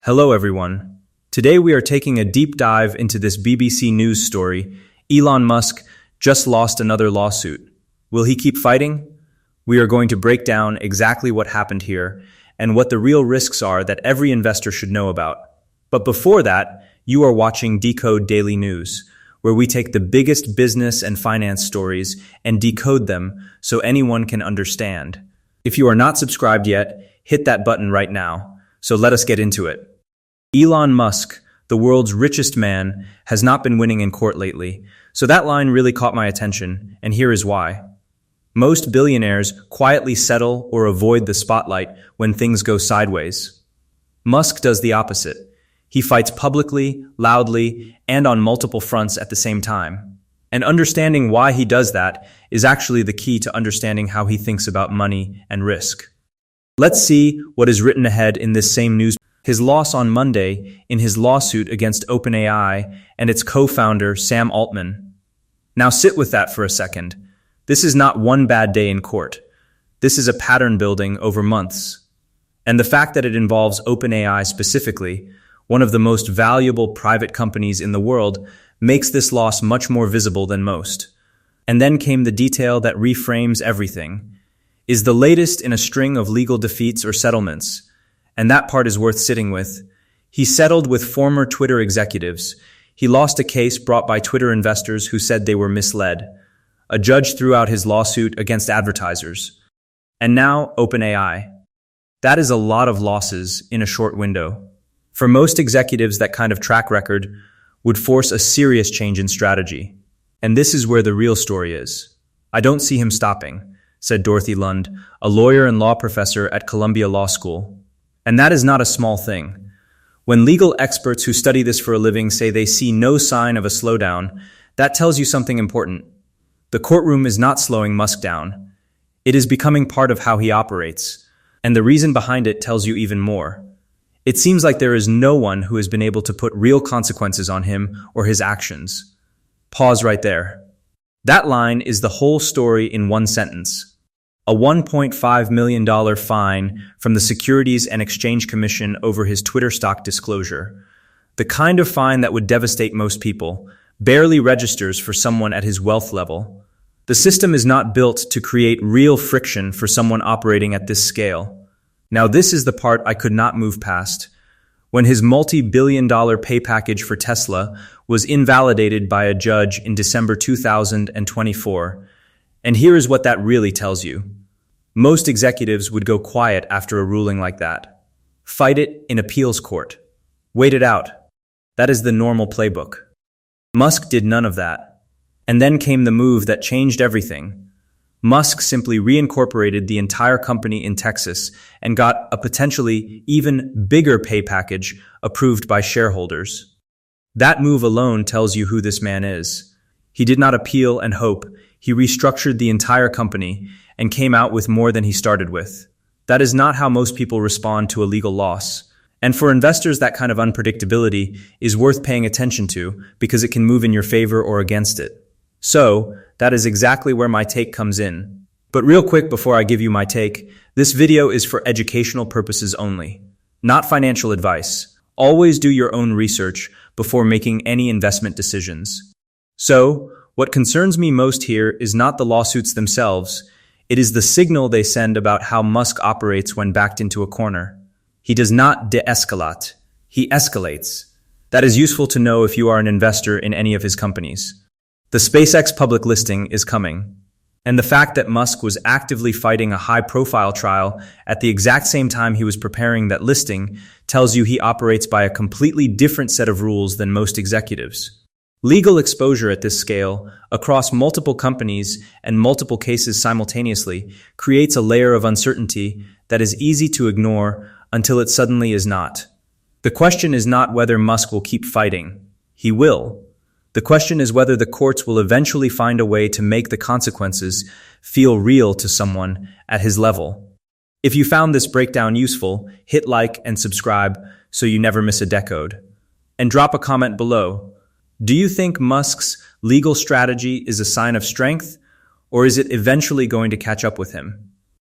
Hello everyone. Today we are taking a deep dive into this BBC News story. Elon Musk just lost another lawsuit. Will he keep fighting? We are going to break down exactly what happened here and what the real risks are that every investor should know about. But before that, you are watching Decode Daily News, where we take the biggest business and finance stories and decode them so anyone can understand. If you are not subscribed yet, hit that button right now. So let us get into it. Elon Musk, the world's richest man, has not been winning in court lately, so that line really caught my attention, and here is why. Most billionaires quietly settle or avoid the spotlight when things go sideways. Musk does the opposite. He fights publicly, loudly, and on multiple fronts at the same time. And understanding why he does that is actually the key to understanding how he thinks about money and risk. Let's see what is written ahead in this same news. His loss on Monday in his lawsuit against OpenAI and its co-founder Sam Altman. Now sit with that for a second. This is not one bad day in court. This is a pattern building over months. And the fact that it involves OpenAI specifically, one of the most valuable private companies in the world, makes this loss much more visible than most. And then came the detail that reframes everything. Is the latest in a string of legal defeats or settlements. And that part is worth sitting with. He settled with former Twitter executives. He lost a case brought by Twitter investors who said they were misled. A judge threw out his lawsuit against advertisers. And now, OpenAI. That is a lot of losses in a short window. For most executives, that kind of track record would force a serious change in strategy. And this is where the real story is. I don't see him stopping, said Dorothy Lund, a lawyer and law professor at Columbia Law School. And that is not a small thing. When legal experts who study this for a living say they see no sign of a slowdown, that tells you something important. The courtroom is not slowing Musk down. It is becoming part of how he operates. And the reason behind it tells you even more. It seems like there is no one who has been able to put real consequences on him or his actions. Pause right there. That line is the whole story in one sentence. A $1.5 million fine from the Securities and Exchange Commission over his Twitter stock disclosure. The kind of fine that would devastate most people, barely registers for someone at his wealth level. The system is not built to create real friction for someone operating at this scale. Now this is the part I could not move past. When his multi-billion-dollar pay package for Tesla was invalidated by a judge in December 2024, and here is what that really tells you. Most executives would go quiet after a ruling like that. Fight it in appeals court. Wait it out. That is the normal playbook. Musk did none of that. And then came the move that changed everything. Musk simply reincorporated the entire company in Texas and got a potentially even bigger pay package approved by shareholders. That move alone tells you who this man is. He did not appeal and hope. He restructured the entire company and came out with more than he started with. That is not how most people respond to a legal loss. And for investors, that kind of unpredictability is worth paying attention to because it can move in your favor or against it. So, that is exactly where my take comes in. But real quick before I give you my take, this video is for educational purposes only, not financial advice. Always do your own research before making any investment decisions. So, what concerns me most here is not the lawsuits themselves. It is the signal they send about how Musk operates when backed into a corner. He does not de-escalate. He escalates. That is useful to know if you are an investor in any of his companies. The SpaceX public listing is coming. And the fact that Musk was actively fighting a high-profile trial at the exact same time he was preparing that listing tells you he operates by a completely different set of rules than most executives. Legal exposure at this scale, across multiple companies and multiple cases simultaneously, creates a layer of uncertainty that is easy to ignore until it suddenly is not. The question is not whether Musk will keep fighting. He will. The question is whether the courts will eventually find a way to make the consequences feel real to someone at his level. If you found this breakdown useful, hit like and subscribe so you never miss a decode. And drop a comment below. Do you think Musk's legal strategy is a sign of strength, or is it eventually going to catch up with him?